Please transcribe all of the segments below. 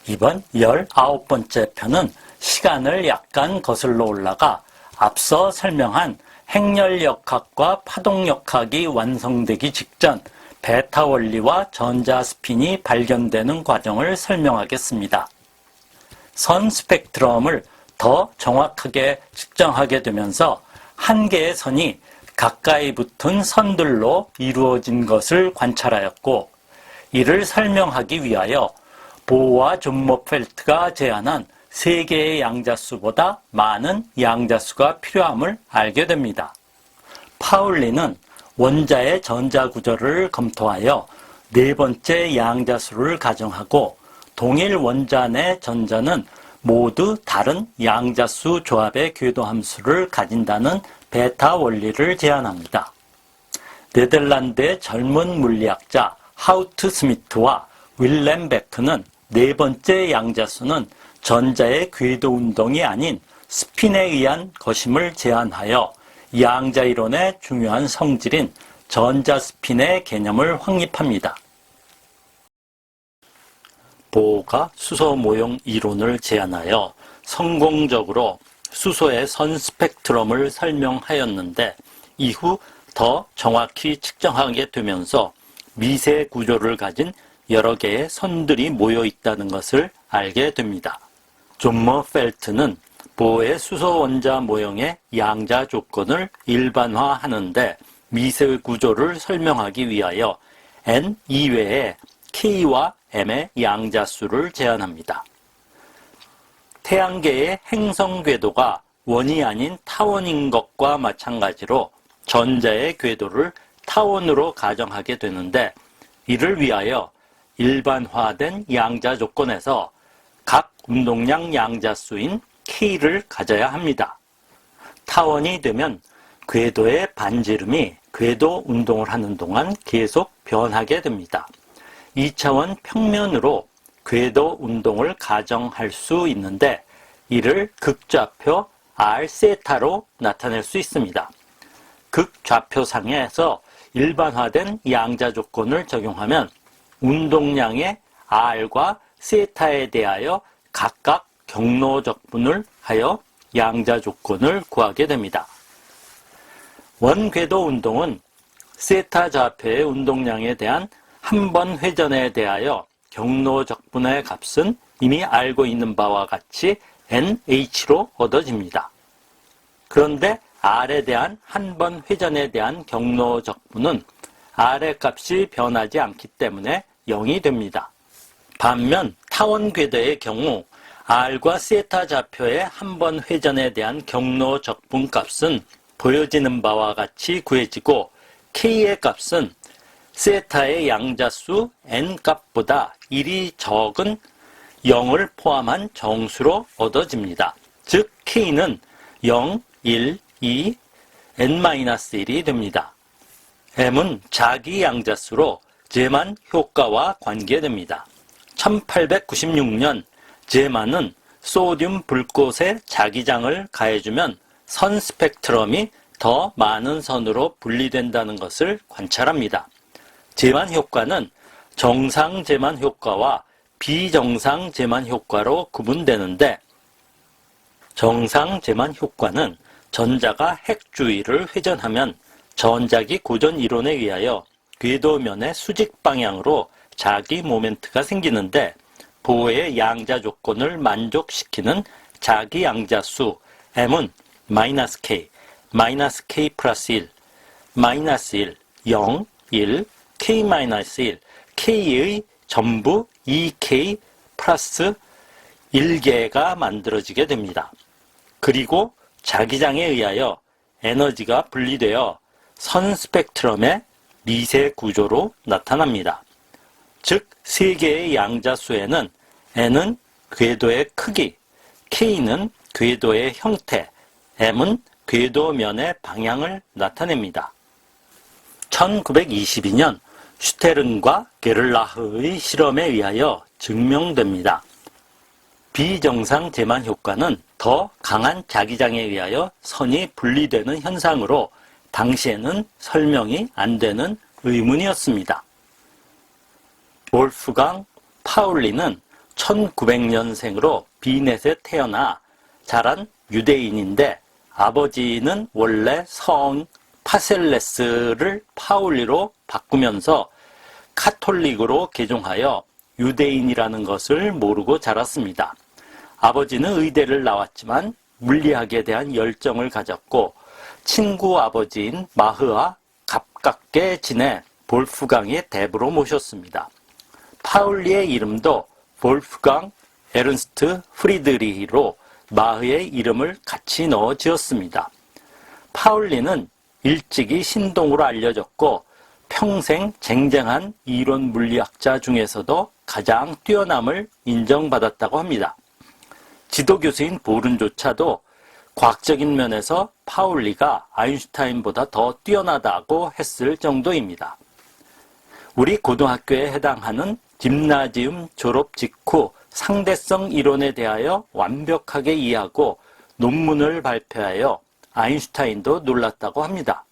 이번 19번째 편은 시간을 약간 거슬러 올라가 앞서 설명한 행렬역학과 파동역학이 완성되기 직전 베타 원리와 전자스핀이 발견되는 과정을 설명하겠습니다. 선 스펙트럼을 더 정확하게 측정하게 되면서 한 개의 선이 가까이 붙은 선들로 이루어진 것을 관찰하였고, 이를 설명하기 위하여 보어와 존머펠트가 제안한 3개의 양자수보다 많은 양자수가 필요함을 알게 됩니다. 파울리는 원자의 전자구조를 검토하여 4번째 양자수를 가정하고, 동일 원자 내 전자는 모두 다른 양자수 조합의 궤도함수를 가진다는 베타 원리를 제안합니다. 네덜란드의 젊은 물리학자 하우트 스미트와 윌렘 베크는 4번째 양자수는 전자의 궤도 운동이 아닌 스핀에 의한 것임을 제안하여 양자이론의 중요한 성질인 전자스핀의 개념을 확립합니다. 보어가 수소 모형 이론을 제안하여 성공적으로 수소의 선 스펙트럼을 설명하였는데, 이후 더 정확히 측정하게 되면서 미세 구조를 가진 여러 개의 선들이 모여 있다는 것을 알게 됩니다. 존머펠트는 보어의 수소 원자 모형의 양자 조건을 일반화하는데, 미세 구조를 설명하기 위하여 N 이외에 K와 M의 양자수를 제안합니다. 태양계의 행성 궤도가 원이 아닌 타원인 것과 마찬가지로 전자의 궤도를 타원으로 가정하게 되는데, 이를 위하여 일반화된 양자 조건에서 각 운동량 양자수인 K를 가져야 합니다. 타원이 되면 궤도의 반지름이 궤도 운동을 하는 동안 계속 변하게 됩니다. 2차원 평면으로 궤도 운동을 가정할 수 있는데, 이를 극좌표 R 세타로 나타낼 수 있습니다. 극좌표상에서 일반화된 양자 조건을 적용하면 운동량의 R과 세타에 대하여 각각 경로적분을 하여 양자 조건을 구하게 됩니다. 원궤도 운동은 세타 좌표의 운동량에 대한 한 번 회전에 대하여 경로적분의 값은 이미 알고 있는 바와 같이 NH로 얻어집니다. 그런데 R에 대한 한 번 회전에 대한 경로적분은 R의 값이 변하지 않기 때문에 0이 됩니다. 반면 타원 궤도의 경우 R과 세타 좌표의 한 번 회전에 대한 경로적분 값은 보여지는 바와 같이 구해지고, K의 값은 세타의 양자수 n 값보다 1이 적은 0을 포함한 정수로 얻어집니다. 즉 K는 0, 1, 2, n-1이 됩니다. M은 자기 양자수로 제만 효과와 관계됩니다. 1896년 제만은 소듐 불꽃에 자기장을 가해주면 선 스펙트럼이 더 많은 선으로 분리된다는 것을 관찰합니다. 제만 효과는 정상 제만 효과와 비정상 제만 효과로 구분되는데, 정상 제만 효과는 전자가 핵 주위를 회전하면 전자기 고전 이론에 의하여 궤도면의 수직 방향으로 자기 모멘트가 생기는데, 보어의 양자 조건을 만족시키는 자기 양자수 M은 -K, -K 플러스 1, -1, 0, 1, K-1, K의 전부 2K 플러스 1개가 만들어지게 됩니다. 그리고 자기장에 의하여 에너지가 분리되어 선 스펙트럼의 미세 구조로 나타납니다. 즉, 3개의 양자수에는 N은 궤도의 크기, K는 궤도의 형태, M은 궤도면의 방향을 나타냅니다. 1922년 슈테른과 게를라흐의 실험에 의하여 증명됩니다. 비정상 제만 효과는 더 강한 자기장에 의하여 선이 분리되는 현상으로 당시에는 설명이 안 되는 의문이었습니다. wolfgang 파울리는 1900년생으로 비넷에 태어나 자란 유대인인데 아버지는 원래 성 파셀레스를 파울리로 바꾸면서 카톨릭으로 개종하여 유대인이라는 것을 모르고 자랐습니다. 아버지는 의대를 나왔지만 물리학에 대한 열정을 가졌고 친구 아버지인 마흐와 가깝게 지내 볼프강의 대부로 모셨습니다. 파울리의 이름도 볼프강 에른스트 프리드리히로 마흐의 이름을 같이 넣어 지었습니다. 파울리는 일찍이 신동으로 알려졌고 평생 쟁쟁한 이론 물리학자 중에서도 가장 뛰어남을 인정받았다고 합니다. 지도교수인 보른조차도 과학적인 면에서 파울리가 아인슈타인보다 더 뛰어나다고 했을 정도입니다. 우리 고등학교에 해당하는 김나지움 졸업 직후 상대성 이론에 대하여 완벽하게 이해하고 논문을 발표하여 아인슈타인도 놀랐다고 합니다.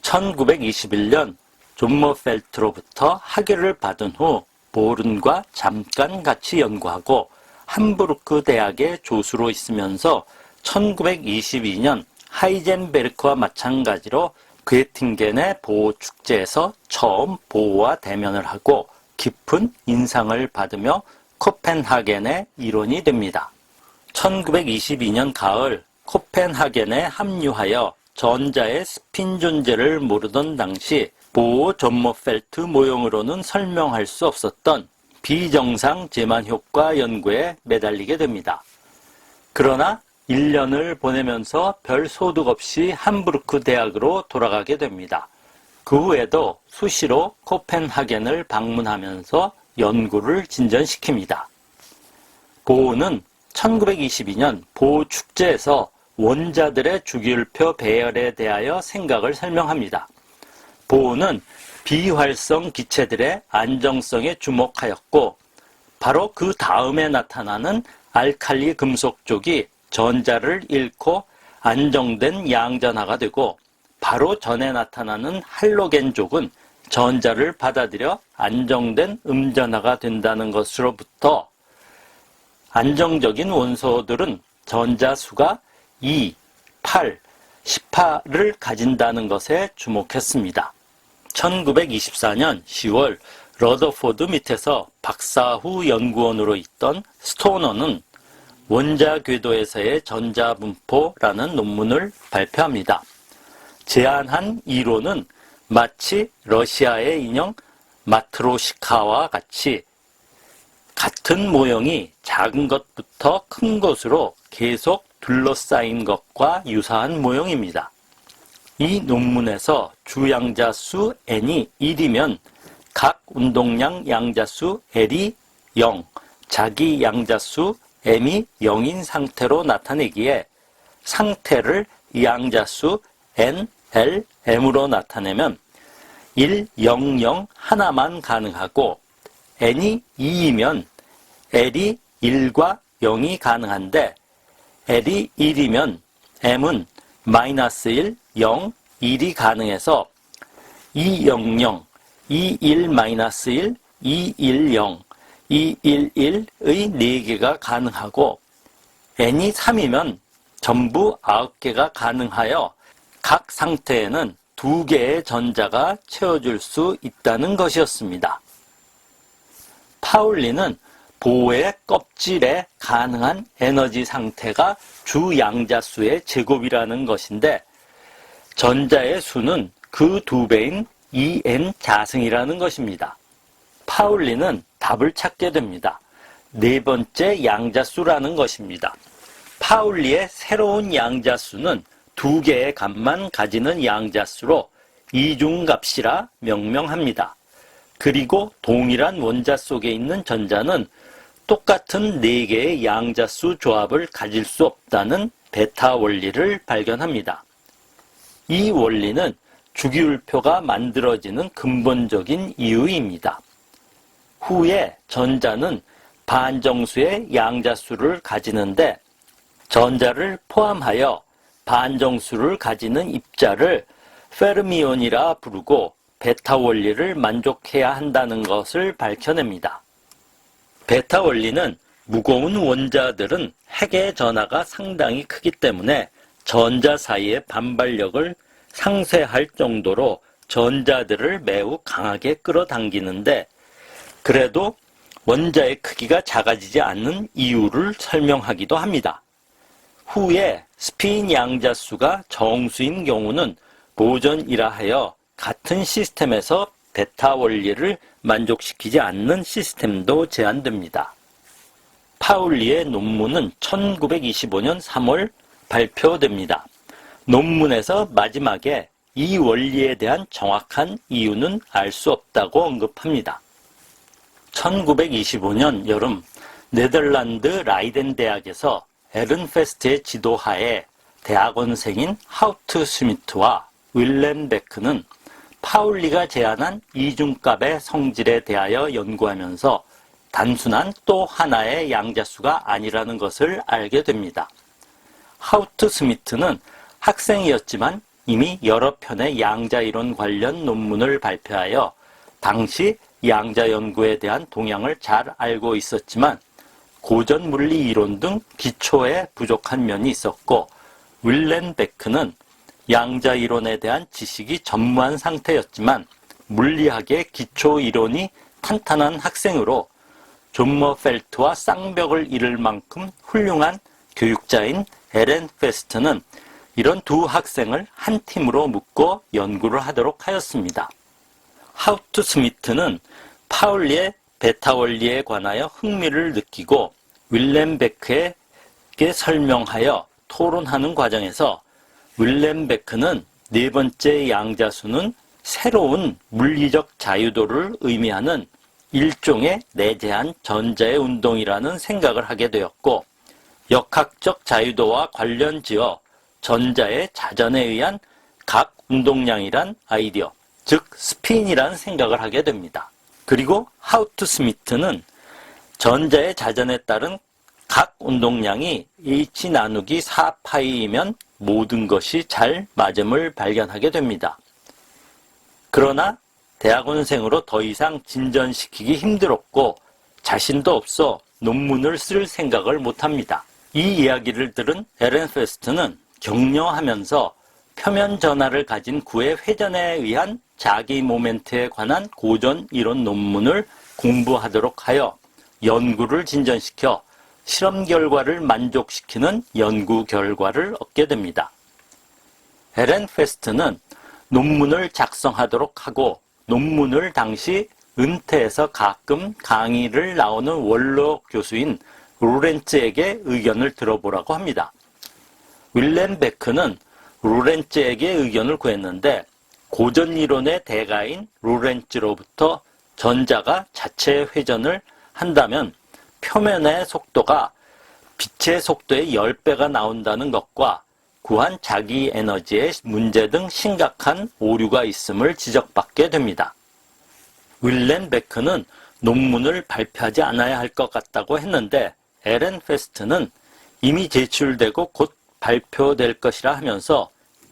1921년 존 머펠트로부터 학위를 받은 후 보른과 잠깐 같이 연구하고 함부르크 대학의 조수로 있으면서 1922년 하이젠베르크와 마찬가지로 괴팅겐의 보호축제에서 처음 보호와 대면을 하고 깊은 인상을 받으며 코펜하겐의 일원이 됩니다. 1922년 가을 코펜하겐에 합류하여 전자의 스핀 존재를 모르던 당시 보호 존머펠트 모형으로는 설명할 수 없었던 비정상 제만 효과 연구에 매달리게 됩니다. 그러나 1년을 보내면서 별 소득 없이 함부르크 대학으로 돌아가게 됩니다. 그 후에도 수시로 코펜하겐을 방문하면서 연구를 진전시킵니다. 보호는 1922년 보호 축제에서 원자들의 주기율표 배열에 대하여 생각을 설명합니다. 보호는 비활성 기체들의 안정성에 주목하였고 바로 그 다음에 나타나는 알칼리 금속 쪽이 전자를 잃고 안정된 양전하가 되고 바로 전에 나타나는 할로겐 쪽은 전자를 받아들여 안정된 음전하가 된다는 것으로부터 안정적인 원소들은 전자수가 2, 8, 18을 가진다는 것에 주목했습니다. 1924년 10월 러더포드 밑에서 박사 후 연구원으로 있던 스토너는 원자 궤도에서의 전자 분포라는 논문을 발표합니다. 제안한 이론은 마치 러시아의 인형 마트로시카와 같이 같은 모형이 작은 것부터 큰 것으로 계속 둘러싸인 것과 유사한 모형입니다. 이 논문에서 주양자수 n이 1이면 각 운동량 양자수 L이 0, 자기 양자수 M이 0인 상태로 나타내기에 상태를 양자수 N, L, M으로 나타내면 1, 0, 0 하나만 가능하고 N이 2이면 L이 1과 0이 가능한데 L이 1이면 M은 마이너스 1, 0, 1이 가능해서 200, 21-1, 210, 211의 4개가 가능하고 n이 3이면 전부 9개가 가능하여 각 상태에는 2개의 전자가 채워줄 수 있다는 것이었습니다. 파울리는 보호의 껍질에 가능한 에너지 상태가 주양자수의 제곱이라는 것인데 전자의 수는 그 2배인 2n 자승이라는 것입니다. 파울리는 답을 찾게 됩니다. 네 번째 양자수라는 것입니다. 파울리의 새로운 양자수는 2개의 값만 가지는 양자수로 이중값이라 명명합니다. 그리고 동일한 원자 속에 있는 전자는 똑같은 4개의 양자수 조합을 가질 수 없다는 베타 원리를 발견합니다. 이 원리는 주기율표가 만들어지는 근본적인 이유입니다. 후에 전자는 반정수의 양자수를 가지는데 전자를 포함하여 반정수를 가지는 입자를 페르미온이라 부르고 베타 원리를 만족해야 한다는 것을 밝혀냅니다. 베타 원리는 무거운 원자들은 핵의 전하가 상당히 크기 때문에 전자 사이의 반발력을 상쇄할 정도로 전자들을 매우 강하게 끌어당기는데, 그래도 원자의 크기가 작아지지 않는 이유를 설명하기도 합니다. 후에 스피인 양자수가 정수인 경우는 보존이라 하여 같은 시스템에서 베타 원리를 만족시키지 않는 시스템도 제한됩니다. 파울리의 논문은 1925년 3월 발표됩니다. 논문에서 마지막에 이 원리에 대한 정확한 이유는 알 수 없다고 언급합니다. 1925년 여름 네덜란드 라이덴 대학에서 에른페스트의 지도하에 대학원생인 하우트 스미트와 윌렘 베크는 파울리가 제안한 이중값의 성질에 대하여 연구하면서 단순한 또 하나의 양자수가 아니라는 것을 알게 됩니다. 하우트 스미트는 학생이었지만 이미 여러 편의 양자이론 관련 논문을 발표하여 당시 양자 연구에 대한 동향을 잘 알고 있었지만 고전 물리 이론 등 기초에 부족한 면이 있었고, 윌렘 베크는 양자 이론에 대한 지식이 전무한 상태였지만 물리학의 기초 이론이 탄탄한 학생으로 존머펠트와 쌍벽을 이룰 만큼 훌륭한 교육자인 에렌페스트는 이런 두 학생을 한 팀으로 묶어 연구를 하도록 하였습니다. 하우트 스미트는 파울리의 베타 원리에 관하여 흥미를 느끼고 윌렘 베크에게 설명하여 토론하는 과정에서 윌렘 베크는 네 번째 양자수는 새로운 물리적 자유도를 의미하는 일종의 내재한 전자의 운동이라는 생각을 하게 되었고, 역학적 자유도와 관련지어 전자의 자전에 의한 각 운동량이란 아이디어, 즉 스핀이란 생각을 하게 됩니다. 그리고 하우트 스미트는 전자의 자전에 따른 각 운동량이 h 나누기 4파이이면 모든 것이 잘 맞음을 발견하게 됩니다. 그러나 대학원생으로 더 이상 진전시키기 힘들었고 자신도 없어 논문을 쓸 생각을 못합니다. 이 이야기를 들은 에렌페스트는 격려하면서 표면 전하를 가진 구의 회전에 의한 자기 모멘트에 관한 고전 이론 논문을 공부하도록 하여 연구를 진전시켜 실험 결과를 만족시키는 연구 결과를 얻게 됩니다. 에렌페스트는 논문을 작성하도록 하고 논문을 당시 은퇴해서 가끔 강의를 나오는 원로 교수인 로렌츠에게 의견을 들어보라고 합니다. 윌렘 베크는 로렌츠에게 의견을 구했는데 고전 이론의 대가인 로렌츠로부터 전자가 자체 회전을 한다면 표면의 속도가 빛의 속도의 10배가 나온다는 것과 구한 자기 에너지의 문제 등 심각한 오류가 있음을 지적받게 됩니다. 윌렘 베크는 논문을 발표하지 않아야 할 것 같다고 했는데 에렌페스트는 이미 제출되고 곧 발표될 것이라 하면서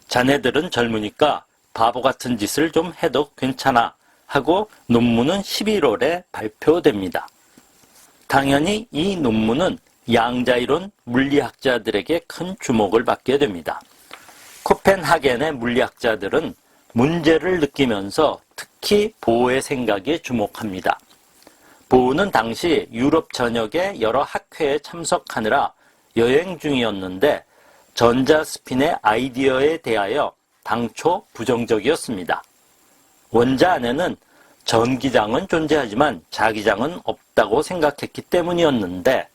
자네들은 젊으니까 바보 같은 짓을 좀 해도 괜찮아 하고 논문은 11월에 발표됩니다. 당연히 이 논문은 양자이론 물리학자들에게 큰 주목을 받게 됩니다. 코펜하겐의 물리학자들은 문제를 느끼면서 특히 보어의 생각에 주목합니다. 보어는 당시 유럽 전역의 여러 학회에 참석하느라 여행 중이었는데 전자스핀의 아이디어에 대하여 당초 부정적이었습니다. 원자 안에는 전기장은 존재하지만 자기장은 없다고 생각했기 때문이었는데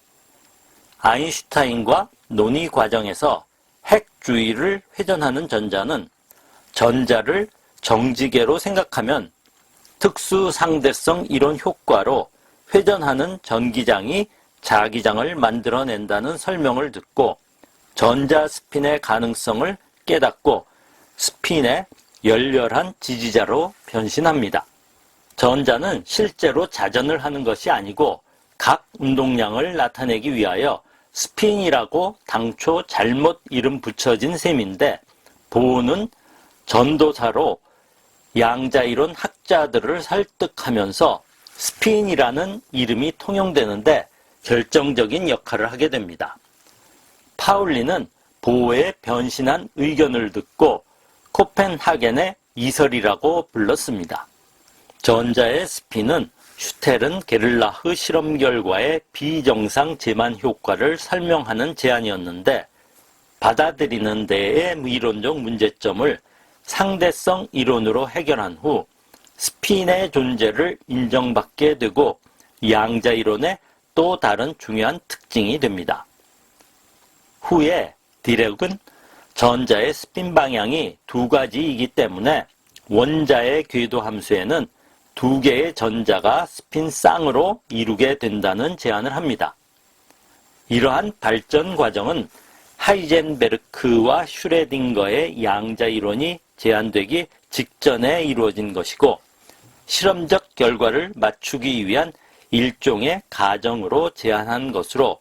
아인슈타인과 논의 과정에서 핵 주위를 회전하는 전자는 전자를 정지계로 생각하면 특수 상대성 이론 효과로 회전하는 전기장이 자기장을 만들어낸다는 설명을 듣고 전자 스핀의 가능성을 깨닫고 스핀의 열렬한 지지자로 변신합니다. 전자는 실제로 자전을 하는 것이 아니고 각 운동량을 나타내기 위하여 스핀이라고 당초 잘못 이름 붙여진 셈인데 보어는 전도사로 양자이론 학자들을 설득하면서 스핀이라는 이름이 통용되는데 결정적인 역할을 하게 됩니다. 파울리는 보어의 변신한 의견을 듣고 코펜하겐의 이설이라고 불렀습니다. 전자의 스핀은 슈텔은 게를라흐 실험 결과의 비정상 제만 효과를 설명하는 제안이었는데 받아들이는 데의 이론적 문제점을 상대성 이론으로 해결한 후 스핀의 존재를 인정받게 되고 양자 이론의 또 다른 중요한 특징이 됩니다. 후에 디렉은 전자의 스핀 방향이 두 가지이기 때문에 원자의 궤도 함수에는 두 개의 전자가 스핀 쌍으로 이루게 된다는 제안을 합니다. 이러한 발전 과정은 하이젠베르크와 슈레딩거의 양자 이론이 제안되기 직전에 이루어진 것이고 실험적 결과를 맞추기 위한 일종의 가정으로 제안한 것으로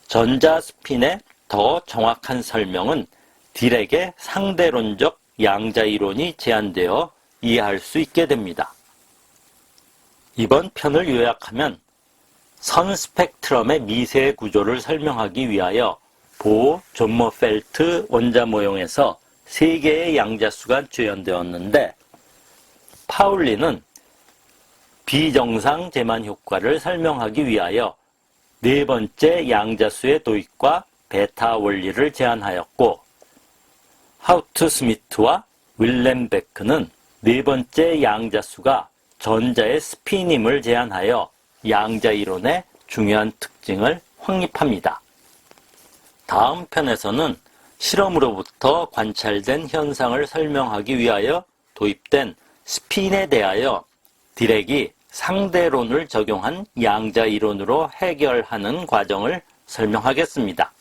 전자 스핀의 더 정확한 설명은 디렉의 상대론적 양자 이론이 제안되어 이해할 수 있게 됩니다. 이번 편을 요약하면 선 스펙트럼의 미세 구조를 설명하기 위하여 보어 존머펠트 원자 모형에서 3개의 양자수가 재현되었는데 파울리는 비정상 제만 효과를 설명하기 위하여 4번째 양자수의 도입과 베타 원리를 제안하였고 하우트 스미트와 윌렘 베크는 4번째 양자수가 전자의 스핀임을 제안하여 양자 이론의 중요한 특징을 확립합니다. 다음 편에서는 실험으로부터 관찰된 현상을 설명하기 위하여 도입된 스핀에 대하여 디렉이 상대론을 적용한 양자 이론으로 해결하는 과정을 설명하겠습니다.